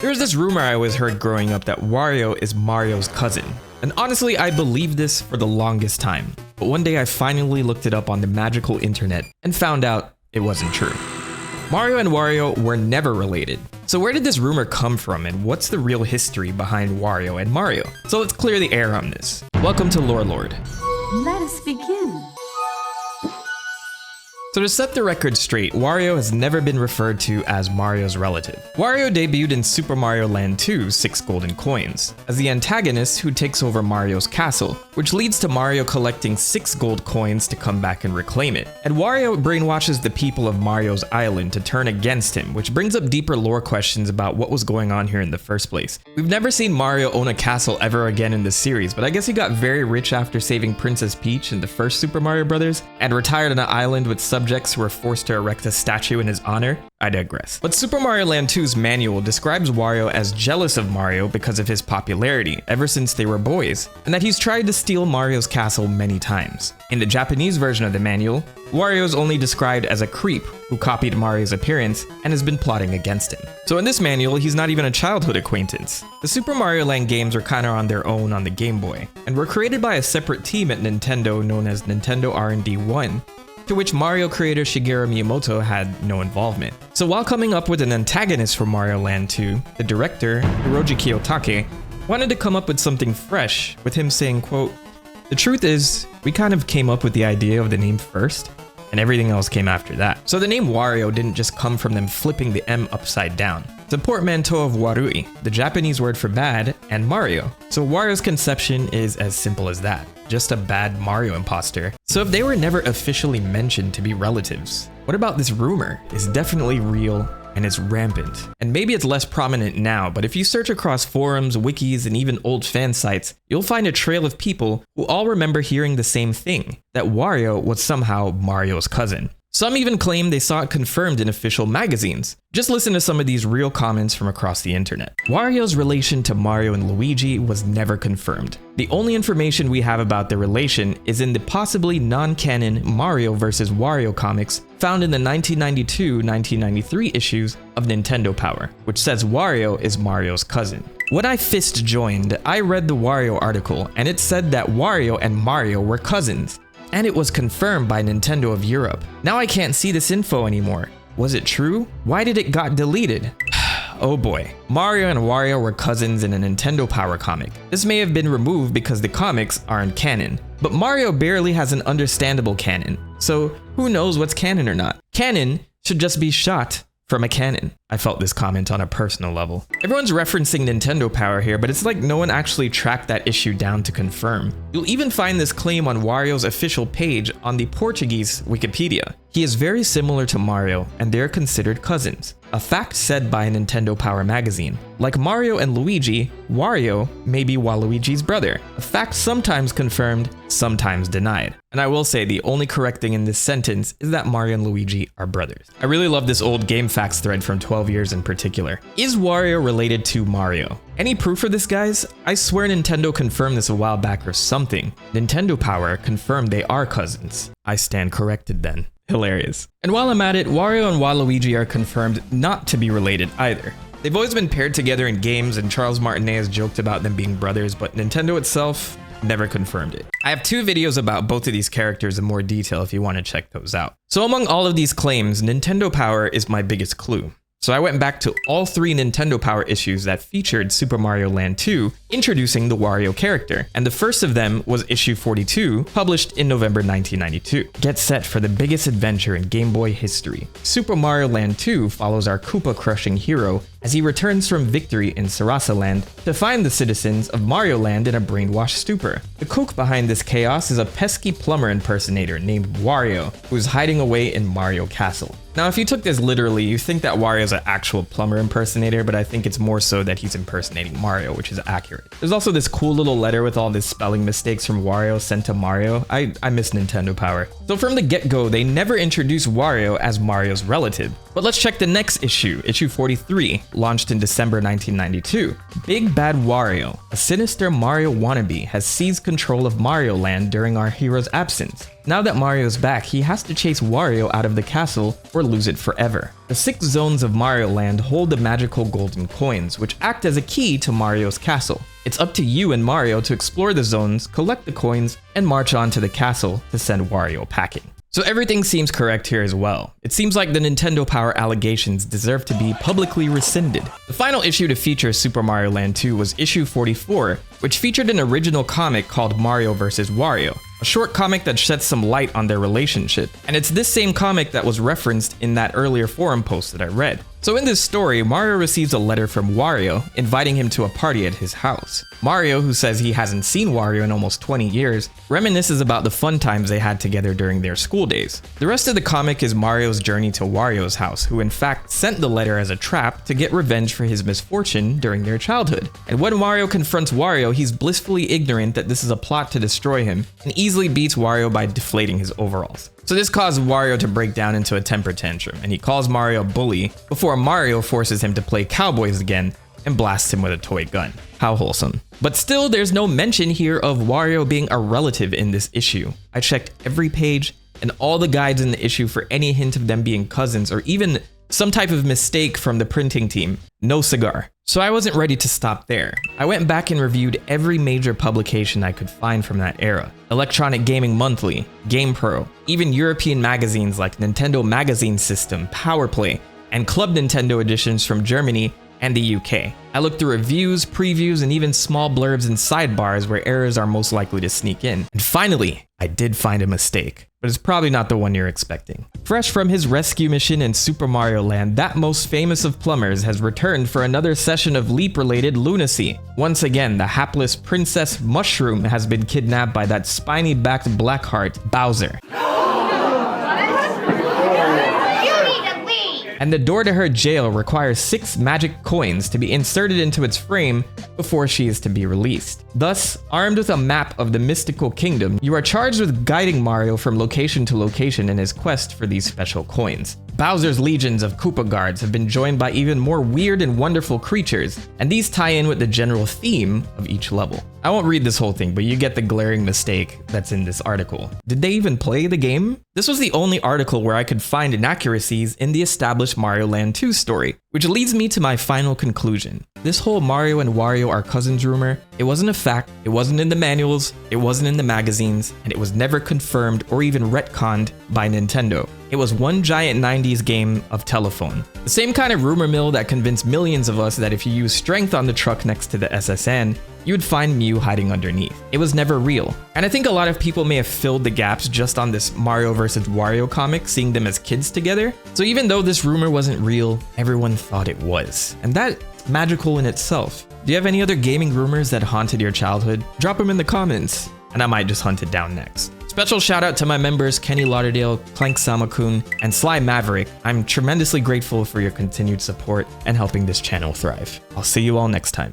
There's this rumor I always heard growing up that Wario is Mario's cousin. And honestly, I believed this for the longest time. But one day I finally looked it up on the magical internet and found out it wasn't true. Mario and Wario were never related. So where did this rumor come from and what's the real history behind Wario and Mario? So let's clear the air on this. Welcome to Lore Lord. Let us begin. So to set the record straight, Wario has never been referred to as Mario's relative. Wario debuted in Super Mario Land 2's 6 golden coins, as the antagonist who takes over Mario's castle, which leads to Mario collecting 6 gold coins to come back and reclaim it. And Wario brainwashes the people of Mario's island to turn against him, which brings up deeper lore questions about what was going on here in the first place. We've never seen Mario own a castle ever again in this series, but I guess he got very rich after saving Princess Peach in the first Super Mario Bros. And retired on an island with subjects who were forced to erect a statue in his honor. I digress. But Super Mario Land 2's manual describes Wario as jealous of Mario because of his popularity ever since they were boys, and that he's tried to steal Mario's castle many times. In the Japanese version of the manual, Wario is only described as a creep who copied Mario's appearance and has been plotting against him. So in this manual, he's not even a childhood acquaintance. The Super Mario Land games were kinda on their own on the Game Boy, and were created by a separate team at Nintendo known as Nintendo R&D 1, to which Mario creator Shigeru Miyamoto had no involvement. So while coming up with an antagonist for Mario Land 2, the director, Hiroji Kiyotake, wanted to come up with something fresh, with him saying, quote, "The truth is, we kind of came up with the idea of the name first, and everything else came after that." So the name Wario didn't just come from them flipping the M upside down. It's a portmanteau of warui, the Japanese word for bad, and Mario. So Wario's conception is as simple as that. Just a bad Mario imposter. So if they were never officially mentioned to be relatives, what about this rumor? It's definitely real and it's rampant. And maybe it's less prominent now, but if you search across forums, wikis, and even old fan sites, you'll find a trail of people who all remember hearing the same thing, that Wario was somehow Mario's cousin. Some even claim they saw it confirmed in official magazines. Just listen to some of these real comments from across the internet. Wario's relation to Mario and Luigi was never confirmed. The only information we have about their relation is in the possibly non-canon Mario vs. Wario comics found in the 1992-1993 issues of Nintendo Power, which says Wario is Mario's cousin. When I fist joined, I read the Wario article and it said that Wario and Mario were cousins. And it was confirmed by Nintendo of Europe. Now I can't see this info anymore. Was it true? Why did it got deleted? Oh boy. Mario and Wario were cousins in a Nintendo Power comic. This may have been removed because the comics aren't canon. But Mario barely has an understandable canon. So who knows what's canon or not? Canon should just be shot from a cannon. I felt this comment on a personal level. Everyone's referencing Nintendo Power here, but it's like no one actually tracked that issue down to confirm. You'll even find this claim on Wario's official page on the Portuguese Wikipedia. He is very similar to Mario, and they're considered cousins. A fact said by Nintendo Power magazine. Like Mario and Luigi, Wario may be Waluigi's brother. A fact sometimes confirmed, sometimes denied. And I will say the only correct thing in this sentence is that Mario and Luigi are brothers. I really love this old game facts thread from 12 years in particular. Is Wario related to Mario? Any proof for this, guys? I swear Nintendo confirmed this a while back or something. Nintendo Power confirmed they are cousins. I stand corrected then. Hilarious. And while I'm at it, Wario and Waluigi are confirmed not to be related either. They've always been paired together in games, and Charles Martinet has joked about them being brothers, but Nintendo itself never confirmed it. I have 2 videos about both of these characters in more detail if you want to check those out. So among all of these claims, Nintendo Power is my biggest clue. So I went back to all 3 Nintendo Power issues that featured Super Mario Land 2 introducing the Wario character, and the first of them was issue 42, published in November 1992. Get set for the biggest adventure in Game Boy history. Super Mario Land 2 follows our Koopa-crushing hero as he returns from victory in Sarasa Land to find the citizens of Mario Land in a brainwashed stupor. The kook behind this chaos is a pesky plumber impersonator named Wario, who's hiding away in Mario Castle. Now, if you took this literally, you think that Wario's an actual plumber impersonator, but I think it's more so that he's impersonating Mario, which is accurate. There's also this cool little letter with all these spelling mistakes from Wario sent to Mario. I miss Nintendo Power. So from the get-go, they never introduced Wario as Mario's relative. But let's check the next issue, issue 43, launched in December 1992. Big Bad Wario, a sinister Mario wannabe, has seized control of Mario Land during our hero's absence. Now that Mario's back, he has to chase Wario out of the castle or lose it forever. The 6 zones of Mario Land hold the magical golden coins, which act as a key to Mario's castle. It's up to you and Mario to explore the zones, collect the coins, and march on to the castle to send Wario packing. So everything seems correct here as well. It seems like the Nintendo Power allegations deserve to be publicly rescinded. The final issue to feature Super Mario Land 2 was issue 44, which featured an original comic called Mario vs. Wario, a short comic that sheds some light on their relationship. And it's this same comic that was referenced in that earlier forum post that I read. So in this story, Mario receives a letter from Wario inviting him to a party at his house. Mario, who says he hasn't seen Wario in almost 20 years, reminisces about the fun times they had together during their school days. The rest of the comic is Mario's journey to Wario's house, who in fact sent the letter as a trap to get revenge for his misfortune during their childhood. And when Mario confronts Wario, he's blissfully ignorant that this is a plot to destroy him, and easily beats Wario by deflating his overalls. So this caused Wario to break down into a temper tantrum, and he calls Mario a bully before Mario forces him to play cowboys again and blasts him with a toy gun. How wholesome. But still, there's no mention here of Wario being a relative in this issue. I checked every page and all the guides in the issue for any hint of them being cousins or even some type of mistake from the printing team. No cigar. So I wasn't ready to stop there. I went back and reviewed every major publication I could find from that era. Electronic Gaming Monthly, GamePro, even European magazines like Nintendo Magazine System, PowerPlay, and Club Nintendo editions from Germany and the UK. I looked through reviews, previews, and even small blurbs and sidebars where errors are most likely to sneak in. And finally, I did find a mistake, but it's probably not the one you're expecting. Fresh from his rescue mission in Super Mario Land, that most famous of plumbers has returned for another session of Leap-related lunacy. Once again, the hapless Princess Mushroom has been kidnapped by that spiny-backed Blackheart, Bowser. And the door to her jail requires 6 magic coins to be inserted into its frame before she is to be released. Thus, armed with a map of the mystical kingdom, you are charged with guiding Mario from location to location in his quest for these special coins. Bowser's legions of Koopa guards have been joined by even more weird and wonderful creatures, and these tie in with the general theme of each level. I won't read this whole thing, but you get the glaring mistake that's in this article. Did they even play the game? This was the only article where I could find inaccuracies in the established Mario Land 2 story, which leads me to my final conclusion. This whole Mario and Wario are cousins rumor, it wasn't a fact, it wasn't in the manuals, it wasn't in the magazines, and it was never confirmed or even retconned by Nintendo. It was one giant 90s game of telephone. The same kind of rumor mill that convinced millions of us that if you use strength on the truck next to the SSN, you would find Mew hiding underneath. It was never real. And I think a lot of people may have filled the gaps just on this Mario vs. Wario comic, seeing them as kids together. So even though this rumor wasn't real, everyone thought it was. And that's magical in itself. Do you have any other gaming rumors that haunted your childhood? Drop them in the comments, and I might just hunt it down next. Special shout out to my members Kenny Lauderdale, Clank Samakun, and Sly Maverick. I'm tremendously grateful for your continued support and helping this channel thrive. I'll see you all next time.